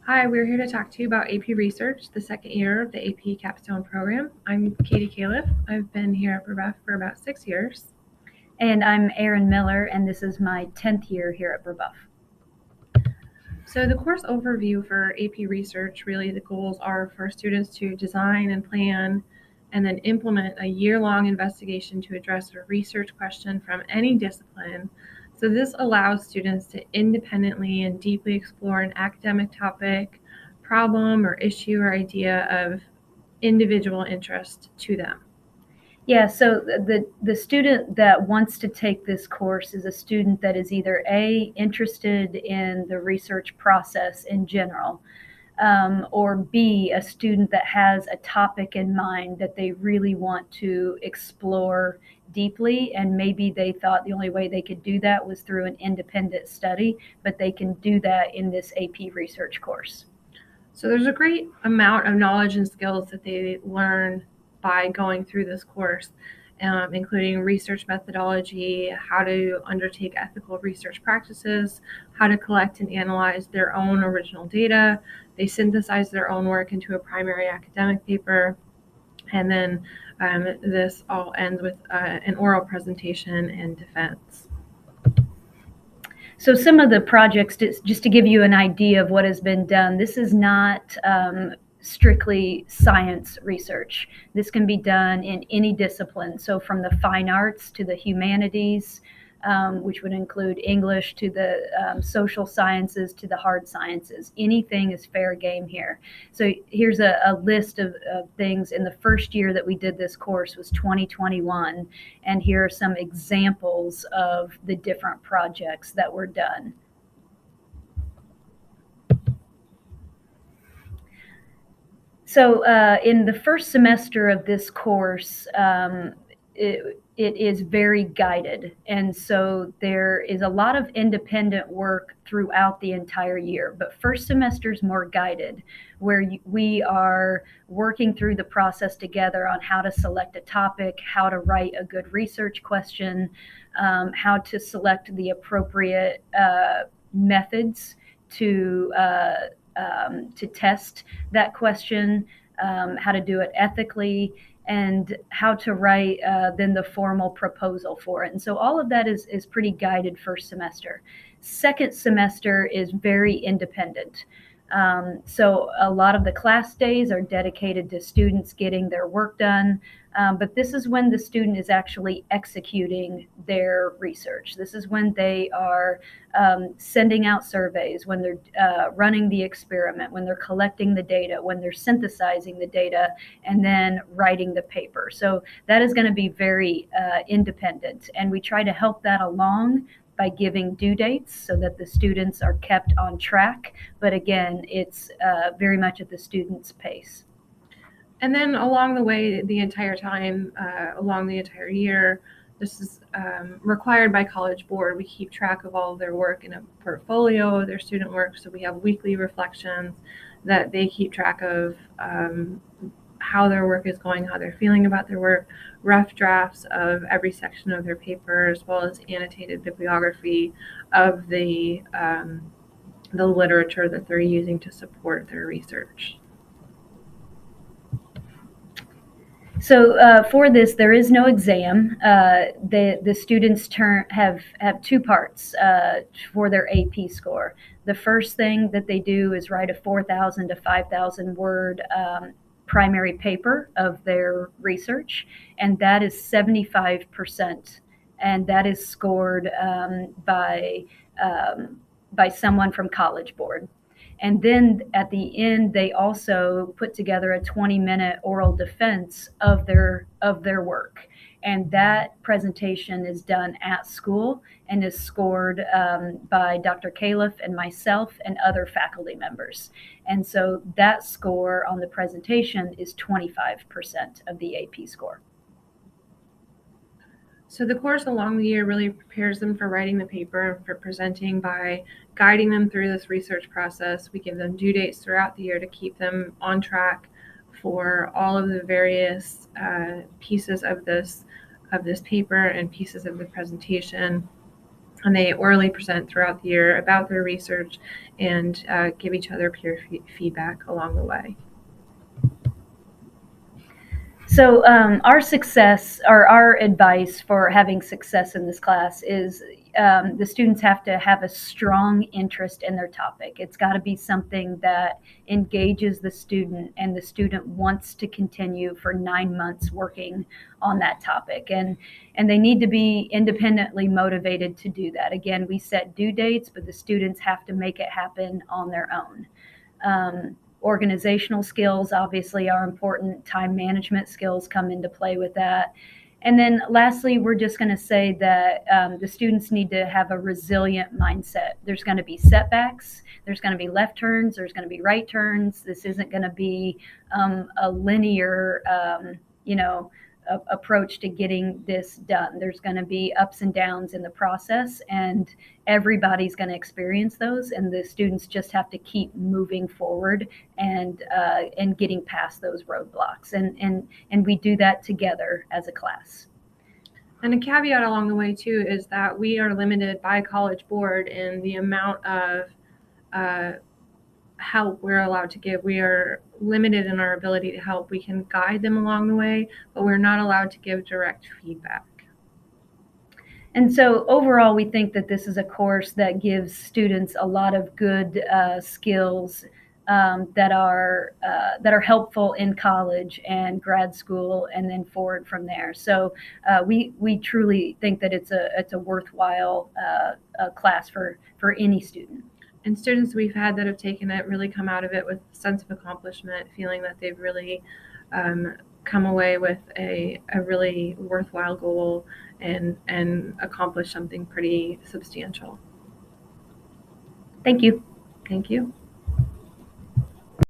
Hi, we're here to talk to you about AP Research, the second year of the AP Capstone program. I'm Katy Califf. I've been here at Brebeuf for about 6 years. And I'm Erin Miller, and this is my 10th year here at Brebeuf. So the course overview for AP Research, really the goals are for students to design and plan and then implement a year-long investigation to address a research question from any discipline. So this allows students to independently and deeply explore an academic topic, problem, or issue or idea of individual interest to them. Yeah, so the student that wants to take this course is a student that is either A, interested in the research process in general, or B, a student that has a topic in mind that they really want to explore deeply, and maybe they thought the only way they could do that was through an independent study, but they can do that in this AP research course. So there's a great amount of knowledge and skills that they learn by going through this course, including research methodology, how to undertake ethical research practices, how to collect and analyze their own original data. They synthesize their own work into a primary academic paper. And then this all ends with an oral presentation and defense. So some of the projects, just to give you an idea of what has been done, this is not strictly science research. This can be done in any discipline. So from the fine arts to the humanities, which would include English, to the social sciences, to the hard sciences. Anything is fair game here. So here's a list of things. In the first year that we did this course was 2021, and here are some examples of the different projects that were done. So in the first semester of this course, it is very guided. And so there is a lot of independent work throughout the entire year. But first semester is more guided, where we are working through the process together on how to select a topic, how to write a good research question, how to select the appropriate methods to test that question, how to do it ethically, and how to write then the formal proposal for it. And so all of that is pretty guided first semester. Second semester is very independent. So a lot of the class days are dedicated to students getting their work done, but this is when the student is actually executing their research. This is when they are sending out surveys, when they're running the experiment, when they're collecting the data, when they're synthesizing the data, and then writing the paper. So that is going to be very independent, and we try to help that along by giving due dates so that the students are kept on track. But again, it's very much at the student's pace. And then along the way, the entire time, along the entire year, this is required by College Board. We keep track of all of their work in a portfolio of their student work. So we have weekly reflections that they keep track of how their work is going, how they're feeling about their work, rough drafts of every section of their paper, as well as annotated bibliography of the literature that they're using to support their research. So for this, there is no exam. The students have two parts for their AP score. The first thing that they do is write a 4,000 to 5,000 word primary paper of their research, and that is 75%, and that is scored by someone from College Board. And then at the end, they also put together a 20-minute oral defense of their work. And that presentation is done at school and is scored by Dr. Califf and myself and other faculty members. And so that score on the presentation is 25% of the AP score. So the course along the year really prepares them for writing the paper and for presenting by guiding them through this research process. We give them due dates throughout the year to keep them on track for all of the various pieces of this paper and pieces of the presentation. And they orally present throughout the year about their research and give each other peer feedback along the way. So our success, or our advice for having success in this class is the students have to have a strong interest in their topic. It's got to be something that engages the student, and the student wants to continue for 9 months working on that topic. And they need to be independently motivated to do that. Again, we set due dates, but the students have to make it happen on their own. Organizational skills obviously are important. Time management skills come into play with that. And then lastly, we're just going to say that the students need to have a resilient mindset. There's going to be setbacks. There's going to be left turns. There's going to be right turns. This isn't going to be a linear, approach to getting this done. There's going to be ups and downs in the process, and everybody's going to experience those, and the students just have to keep moving forward and getting past those roadblocks, and we do that together as a class. And a caveat along the way too is that we are limited by College Board in the amount of help we're allowed to give. We are limited in our ability to help. We can guide them along the way, but we're not allowed to give direct feedback. And so overall, we think that this is a course that gives students a lot of good skills that are helpful in college and grad school, and then forward from there. So we truly think that it's a worthwhile class for any student. And students we've had that have taken it really come out of it with a sense of accomplishment, feeling that they've really come away with a really worthwhile goal and accomplished something pretty substantial. Thank you. Thank you.